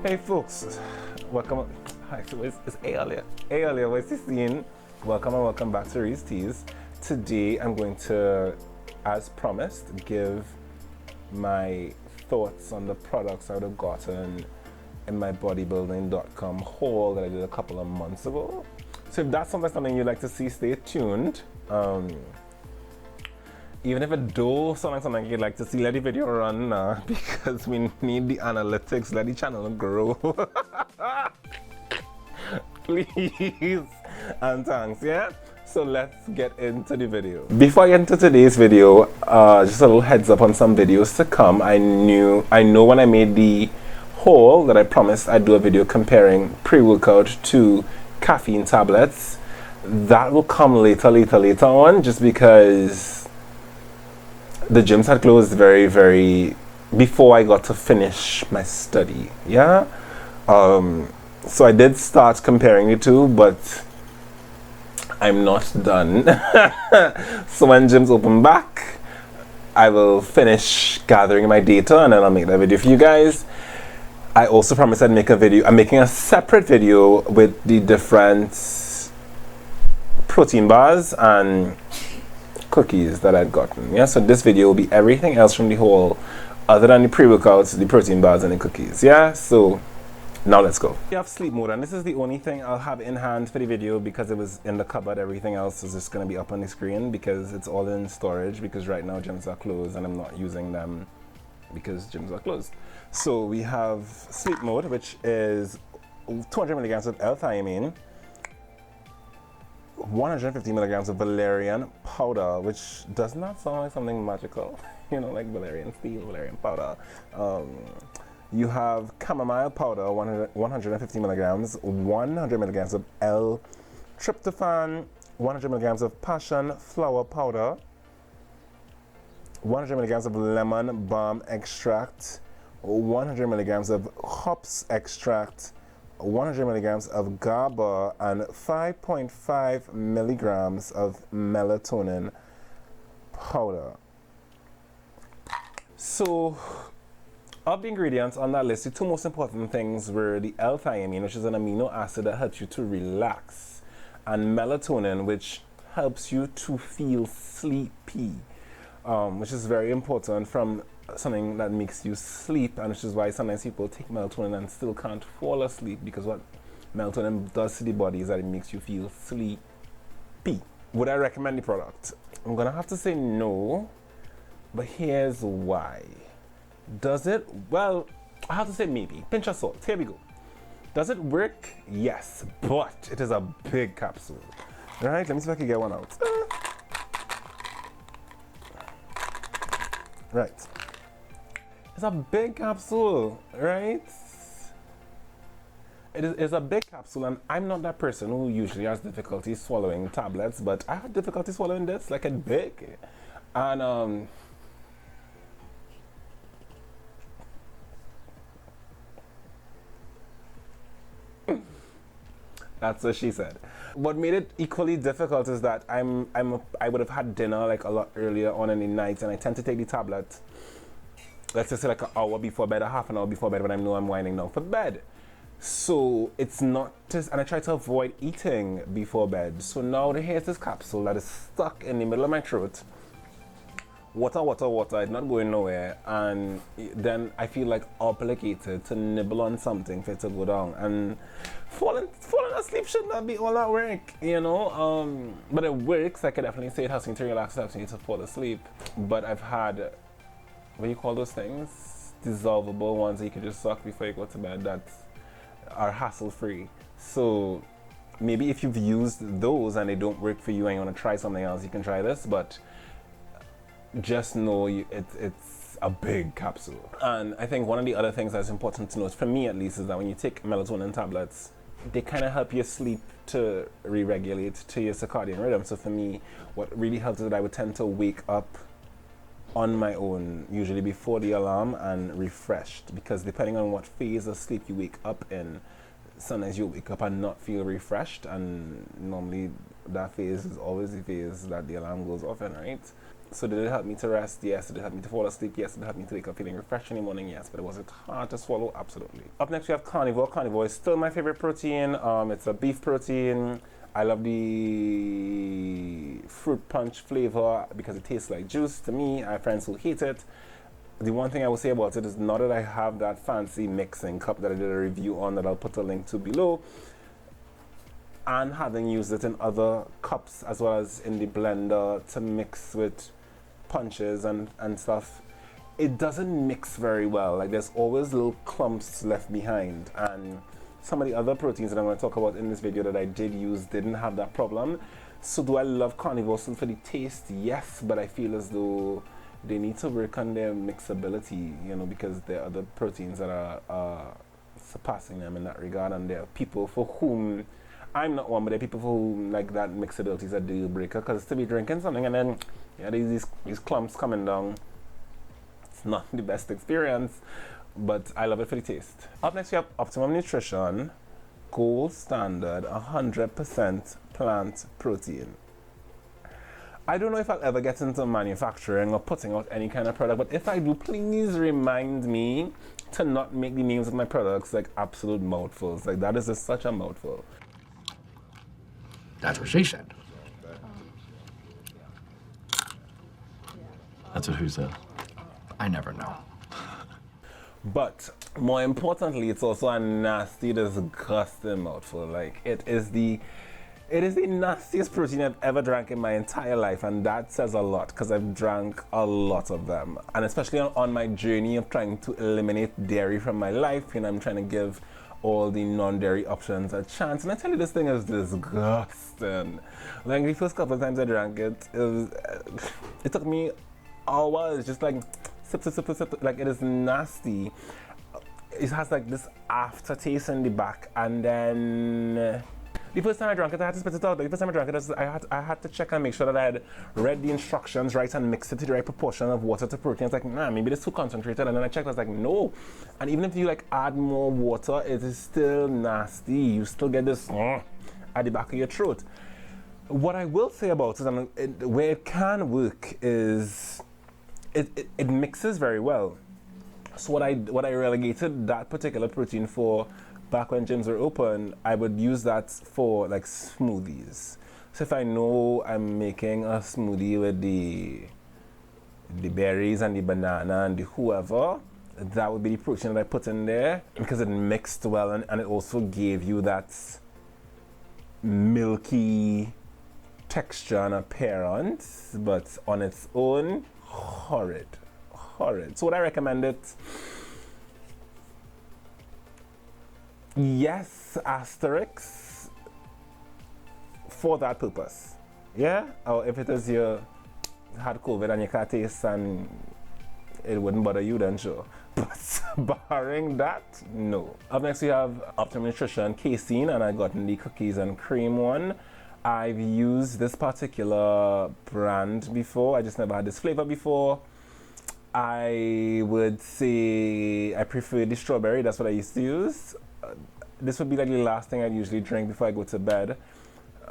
Hey folks, welcome. Hi, so it's Aelia. Aelia, what's this scene? Welcome and welcome back to Reese Teas. Today I'm going to, as promised, give my thoughts on the products I would have gotten in my bodybuilding.com haul that I did a couple of months ago. So if that's something you'd like to see, stay tuned. Even if it does sound like something you'd like to see, let the video run now because we need the analytics, let the channel grow. Please and thanks, yeah? So let's get into the video. Before I get into today's video, just a little heads up on some videos to come. I know when I made the haul that I promised I'd do a video comparing pre-workout to caffeine tablets. That will come later on, just because the gyms had closed very before I got to finish my study. Yeah. So I did start comparing the two, but I'm not done. So when gyms open back, I will finish gathering my data and then I'll make that video for you guys. I also promised I'd make a video. I'm making a separate video with the different protein bars and cookies that I'd gotten. Yeah, so this video will be everything else from the whole, other than the pre-workouts, the protein bars and the cookies. Yeah, so now let's go. We have sleep mode, and this is the only thing I'll have in hand for the video because it was in the cupboard. Everything else is just going to be up on the screen because it's all in storage, because right now gyms are closed and I'm not using them because gyms are closed. So we have sleep mode, which is 200 milligrams of L-thiamine, 150 milligrams of valerian powder, which does not sound like something magical, you know, like valerian steel, valerian powder. You have chamomile powder, 150 milligrams, 100 milligrams of L-tryptophan, 100 milligrams of passion flower powder, 100 milligrams of lemon balm extract, 100 milligrams of hops extract, 100 milligrams of GABA, and 5.5 milligrams of melatonin powder. So, of the ingredients on that list, the two most important things were the L-thiamine, which is an amino acid that helps you to relax, and melatonin, which helps you to feel sleepy, which is very important from something that makes you sleep, and which is why sometimes people take melatonin and still can't fall asleep, because what melatonin does to the body is that it makes you feel sleepy. Would I recommend the product? I'm gonna have to say no, but here's why. Does it? Well, I have to say maybe. Pinch of salt. Here we go. Does it work? Yes, but it is a big capsule. All right, let me see if I can get one out. Right. It's a big capsule, right? It is a big capsule, and I'm not that person who usually has difficulty swallowing tablets, but I had difficulty swallowing this, like it's big. And that's what she said. What made it equally difficult is that I would have had dinner like a lot earlier on in the night, and I tend to take the tablet, let's just say like an hour before bed, or half an hour before bed, when I know I'm winding down for bed. So it's not just, and I try to avoid eating before bed. So now here's this capsule that is stuck in the middle of my throat. Water, it's not going nowhere. And then I feel like obligated to nibble on something for it to go down. And falling asleep should not be all that work, you know? But it works. I could definitely say it helps me to relax, it helps me to fall asleep. But I've had, what do you call those things? Dissolvable ones that you can just suck before you go to bed that are hassle-free. So maybe if you've used those and they don't work for you and you want to try something else, you can try this, but just know it's a big capsule. And I think one of the other things that's important to note, for me at least, is that when you take melatonin tablets, they kind of help your sleep to re-regulate to your circadian rhythm. So for me, what really helps is that I would tend to wake up on my own, usually before the alarm, and refreshed, because depending on what phase of sleep you wake up in, sometimes you'll wake up and not feel refreshed, and normally that phase is always the phase that the alarm goes off in, right? So did it help me to rest? Yes. Did it help me to fall asleep? Yes. Did it help me to wake up feeling refreshed in the morning? Yes. But was it hard to swallow? Absolutely. Up next we have Carnival. Carnival is still my favorite protein. It's a beef protein. I love the fruit punch flavor because it tastes like juice to me. I have friends who hate it. The one thing I will say about it is not that I have that fancy mixing cup that I did a review on that I'll put a link to below, and having used it in other cups as well as in the blender to mix with punches and stuff, it doesn't mix very well. Like there's always little clumps left behind, and some of the other proteins that I'm going to talk about in this video that I did use didn't have that problem. So do I love Carnival for the taste? Yes, but I feel as though they need to work on their mixability, you know, because there are other proteins that are surpassing them in that regard, and there are people for whom, I'm not one, but there are people for whom like that mixability is a deal breaker, because to be drinking something and then these clumps coming down, it's not the best experience, but I love it for the taste. Up next we have Optimum Nutrition Gold Standard 100% plant protein. I don't know if I'll ever get into manufacturing or putting out any kind of product, but if I do, please remind me to not make the names of my products like absolute mouthfuls. Like that is just such a mouthful. That's what she said. That's what who said? I never know. But more importantly, it's also a nasty, disgusting mouthful. Like it is the nastiest protein I've ever drank in my entire life, and that says a lot because I've drank a lot of them, and especially on my journey of trying to eliminate dairy from my life, you know, I'm trying to give all the non-dairy options a chance, and I tell you, this thing is disgusting. Like the first couple of times I drank it, it took me hours just like sip, like it is nasty. It has like this aftertaste in the back, and then the first time I drank it, I had to spit it out. Like, the first time I drank it, I had to check and make sure that I had read the instructions right and mixed it to the right proportion of water to protein. It's like, nah, maybe it's too concentrated. And then I checked, I was like, no. And even if you like add more water, it is still nasty. You still get this at the back of your throat. What I will say about it, and where it can work, is it mixes very well. So what I relegated that particular protein for, back when gyms were open, I would use that for like smoothies. So if I know I'm making a smoothie with the berries and the banana and the whoever, that would be the protein that I put in there, because it mixed well, and it also gave you that milky texture and appearance, but on its own, horrid. So would I recommend it? Yes, asterisk, for that purpose. Yeah? Or if it is you had COVID and you can't taste and it wouldn't bother you, then sure. But barring that, no. Up next we have Optimum Nutrition casein, and I got the cookies and cream one. I've used this particular brand before, I just never had this flavor before. I would say I prefer the strawberry, that's what I used to use. This would be like the last thing I'd usually drink before I go to bed,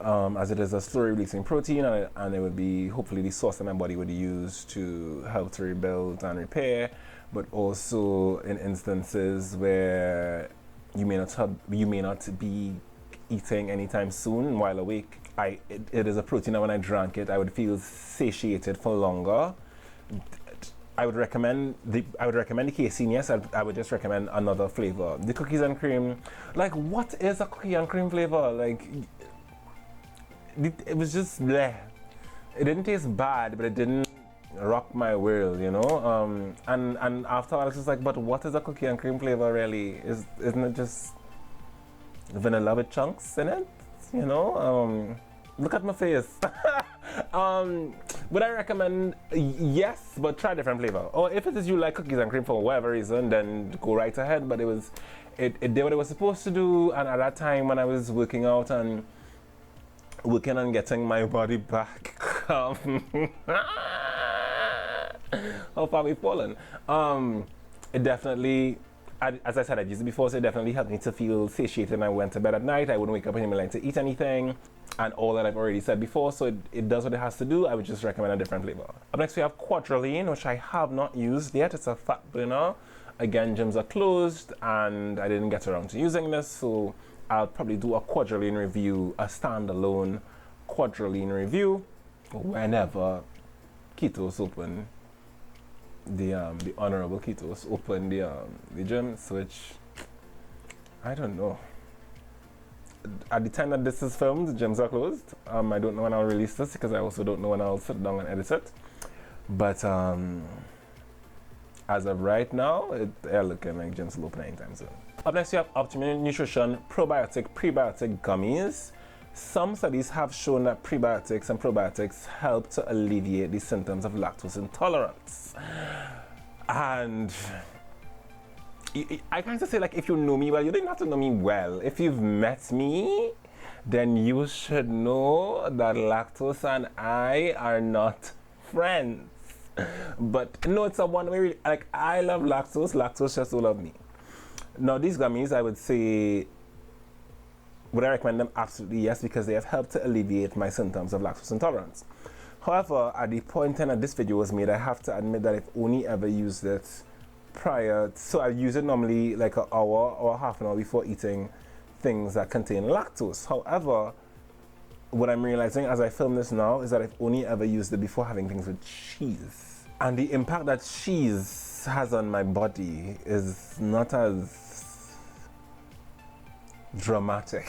as it is a slow releasing protein, and it would be hopefully the source that my body would use to help to rebuild and repair, but also in instances where you may not be eating anytime soon while awake. It is a protein that when I drank it, I would feel satiated for longer. I would recommend the casein. Yes, I would just recommend another flavor. The cookies and cream, like, what is a cookie and cream flavor? Like, it was just bleh. It didn't taste bad, but it didn't rock my world, you know. And after I was just like, but what is a cookie and cream flavor really? Isn't it just vanilla with chunks in it? You know. Look at my face. Would I recommend? Yes, but try a different flavor. Or if it is you like cookies and cream for whatever reason, then go right ahead. But it did what it was supposed to do. And at that time when I was working out and working on getting my body back, how far we've fallen. It definitely, as I said, I've used it before, so it definitely helped me to feel satiated when I went to bed at night. I wouldn't wake up in the morning to eat anything. and all that I've already said before, so it does what it has to do. I would just recommend a different flavor. Up next we have Quadrillion, which I have not used yet. It's a fat burner. Again, gyms are closed and I didn't get around to using this, so I'll probably do a Quadrillion review, a standalone Quadrillion review whenever Ketos open, the honorable Ketos open the gyms, which I don't know. At the time that this is filmed, the gyms are closed. I don't know when I'll release this because I also don't know when I'll sit down and edit it. But as of right now, they're looking like gyms will open anytime soon. Up next, you have Optimum Nutrition Probiotic Prebiotic Gummies. Some studies have shown that prebiotics and probiotics help to alleviate the symptoms of lactose intolerance. And I kind of say, like, if you know me well, you don't have to know me well. If you've met me, then you should know that lactose and I are not friends. But no, it's a one-way. Like, I love lactose. Lactose just don't love me. Now, these gummies, I would say, would I recommend them? Absolutely yes, because they have helped to alleviate my symptoms of lactose intolerance. However, at the point in that this video was made, I have to admit that I've only ever used it prior. So I use it normally like an hour or half an hour before eating things that contain lactose. However, what I'm realizing as I film this now is that I've only ever used it before having things with cheese. And the impact that cheese has on my body is not as dramatic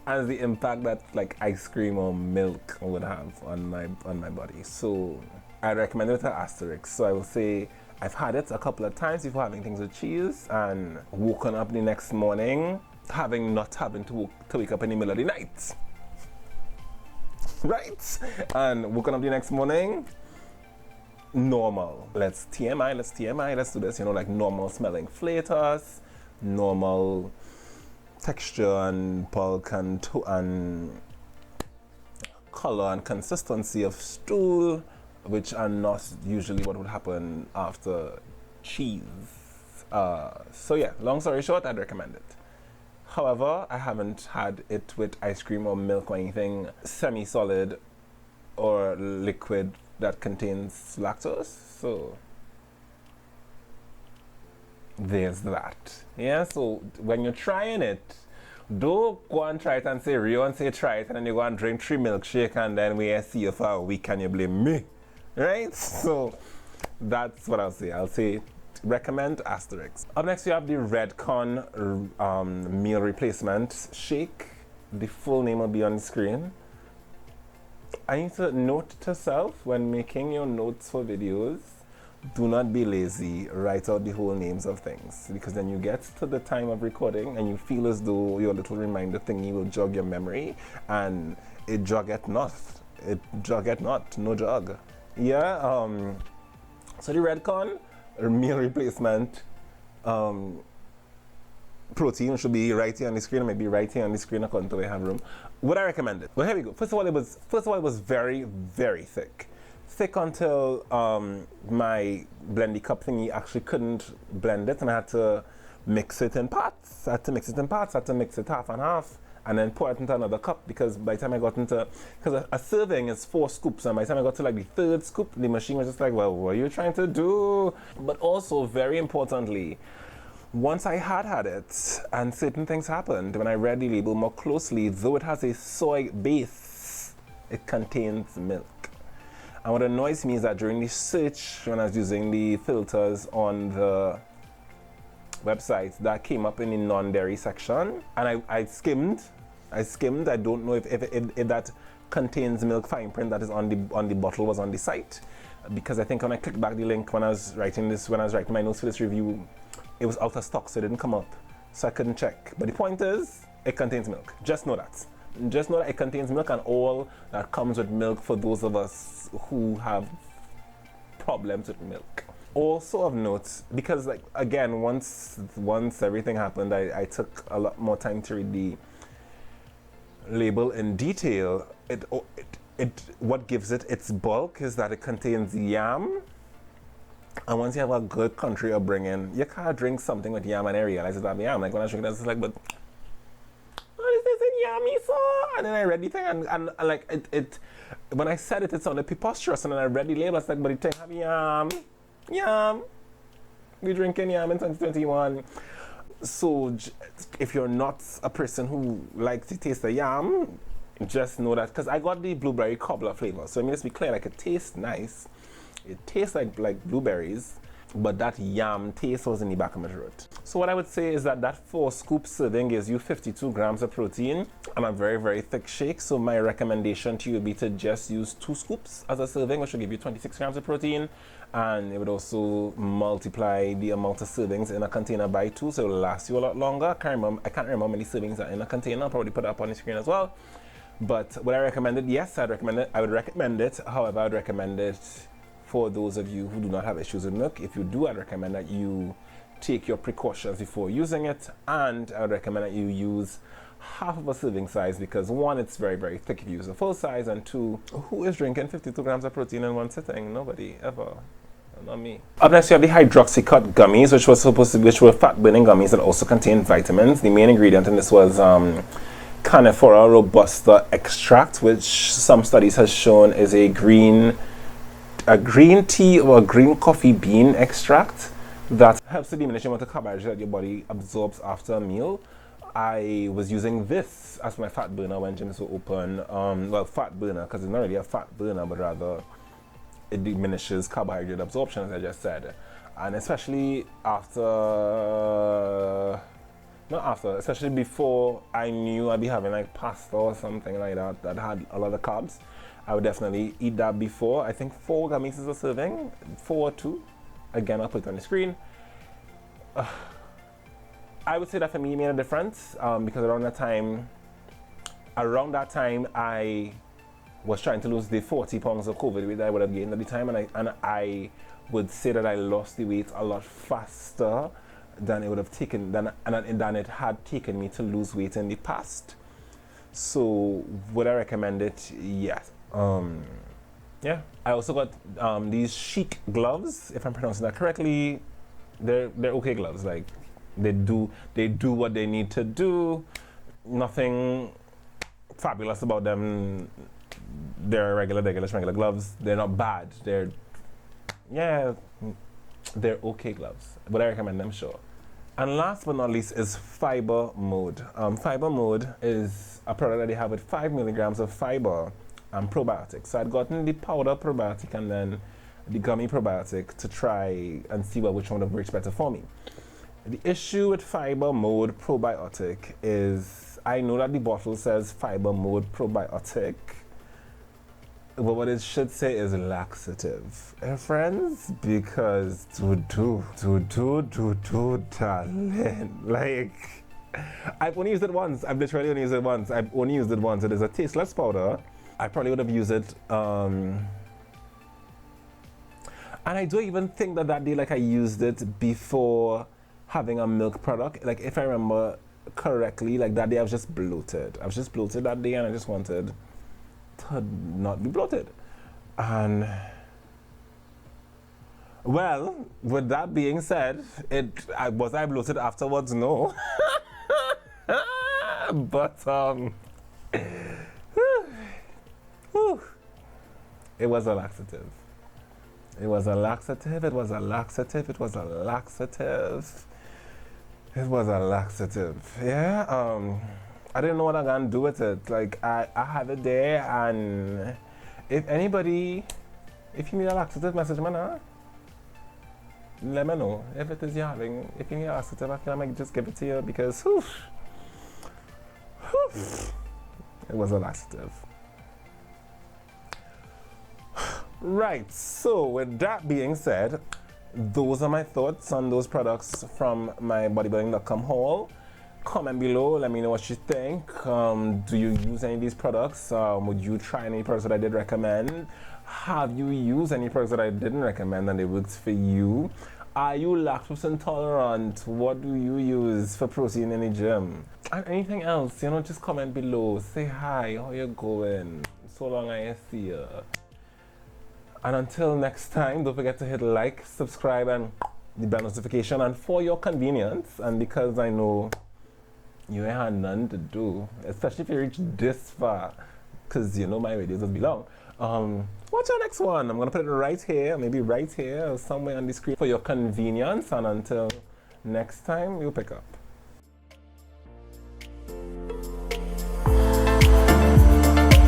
as the impact that like ice cream or milk would have on my body. So I recommend it with an asterisk. So I will say I've had it a couple of times before having things with cheese and woken up the next morning not having to wake up in the middle of the night. Right? And woken up the next morning, normal. Let's TMI, let's do this, like normal smelling flavors, normal texture and bulk and color and consistency of stool, which are not usually what would happen after cheese. So yeah, long story short, I'd recommend it. However, I haven't had it with ice cream or milk or anything semi-solid or liquid that contains lactose. So there's that. Yeah, so when you're trying it, don't go and try it and say Rio and say try it and then you go and drink 3 milkshake and then we see you for a week and you blame me. Right? So that's what I'll say. I'll say recommend asterisk. Up next we have the Redcon meal replacement shake. The full name will be on the screen. I need to note to self when making your notes for videos, do not be lazy, write out the whole names of things, because then you get to the time of recording and you feel as though your little reminder thingy will jog your memory, and it joggeth not, no jog. Yeah, so the Redcon meal replacement protein should be right here on the screen, or maybe right here on the screen according to the I have room. Would I recommend it? Well, here we go. First of all, it was very, very thick until my blendy cup thingy actually couldn't blend it, and I had to mix it in parts. I had to mix it half and half, and then pour it into another cup, because by the time I got into, because a serving is 4 scoops, and by the time I got to like the 3rd scoop, the machine was just like, well, what are you trying to do? But also, very importantly, once I had it, and certain things happened, when I read the label more closely, though it has a soy base, it contains milk. And what annoys me is that during the search, when I was using the filters on the website, that came up in the non-dairy section, and I skimmed. I don't know if that contains milk fine print that is on the bottle was on the site, because I think when I clicked back the link when I was writing my notes for this review, it was out of stock, so it didn't come up, so I couldn't check. But the point is, it contains milk. Just know that it contains milk, and all that comes with milk for those of us who have problems with milk. Also of note, because like again, once everything happened, I took a lot more time to read the label in detail. What gives it its bulk is that it contains yam. And once you have a good country upbringing, you can't drink something with yam and I realize it's not yam. Like when I drink that, it's like, but what is this in yummy, so. And then I read the thing, and like, it, when I said it, it sounded preposterous, and then I read the label, I said, but the thing have yum. We drinking yum in 2021. So if you're not a person who likes to taste the yam, just know that, because I got the blueberry cobbler flavor. So I mean, let's be clear, like it tastes nice. It tastes like blueberries, but that yam taste was in the back of my throat. So what I would say is that 4-scoop serving gives you 52 grams of protein and a very, very thick shake. So my recommendation to you would be to just use 2 scoops as a serving, which will give you 26 grams of protein. And it would also multiply the amount of servings in a container by 2, so it will last you a lot longer. I can't remember how many servings are in a container. I'll probably put it up on the screen as well. But would I recommend it? Yes, I'd recommend it. I would recommend it. However, I'd recommend it for those of you who do not have issues with milk. If you do, I'd recommend that you take your precautions before using it. And I would recommend that you use half of a serving size, because 1, it's very, very thick if you use a full size, and 2, who is drinking 52 grams of protein in one sitting? Nobody, ever. Not me. Up next, we have the Hydroxycut gummies, which were fat-burning gummies that also contain vitamins. The main ingredient in this was Carnival robusta extract, which some studies has shown is a green tea or a green coffee bean extract that helps to diminish the amount of carbohydrates that your body absorbs after a meal. I was using this as my fat burner when gyms were open. Well, fat burner, because it's not really a fat burner, but rather it diminishes carbohydrate absorption, as I just said. And especially especially before I knew I'd be having like pasta or something like that had a lot of carbs, I would definitely eat that before. I think 4 gummies is a serving, 4 or 2. Again, I'll put it on the screen. I would say that for me it made a difference, because around that time I was trying to lose the 40 pounds of COVID weight that I would have gained at the time, and I would say that I lost the weight a lot faster than it would have taken than it had taken me to lose weight in the past. So would I recommend it? Yes. Yeah. I also got these chic gloves, if I'm pronouncing that correctly. They're okay gloves. Like they do what they need to do. Nothing fabulous about them. They're regular gloves. They're not bad. They're okay gloves. But I recommend them, sure. And last but not least is Fiber Mode. Fiber Mode is a product that they have with 5 milligrams of fiber and probiotics. So I'd gotten the powder probiotic and then the gummy probiotic to try and see which one would work better for me. The issue with Fiber Mode probiotic is I know that the bottle says Fiber Mode probiotic, but what it should say is laxative, friends, because darling, like, I've only used it once. I've literally only used it once. I've only used it once. It is a tasteless powder. I probably would have used it, and I don't even think that day, like, I used it before having a milk product. Like, if I remember correctly, like, that day I was just bloated. I was just bloated that day, and I just wanted to not be bloated. And well, with that being said, was I bloated afterwards? No. But it was a laxative. It was a laxative. It was a laxative. It was a laxative. It was a laxative. Yeah. I didn't know what I'm gonna do with it. Like, I had it there, and if you need a laxative message, man, let me know. If it is if you need a laxative, I might just give it to you, because it was a laxative. Right, so with that being said, those are my thoughts on those products from my bodybuilding.com haul. Comment below, let me know what you think. Do you use any of these products? Would you try any products that I did recommend? Have you used any products that I didn't recommend and they worked for you? Are you lactose intolerant? What do you use for protein in the gym? And anything else, just comment below. Say hi, how you going? So long I see you. And until next time, don't forget to hit like, subscribe, and the bell notification. And for your convenience, and because I know You ain't had none to do, especially if you reach this far, because you know my videos will be long. What's your next one? I'm gonna put it right here, maybe right here, or somewhere on the screen for your convenience. And until next time, we'll pick up.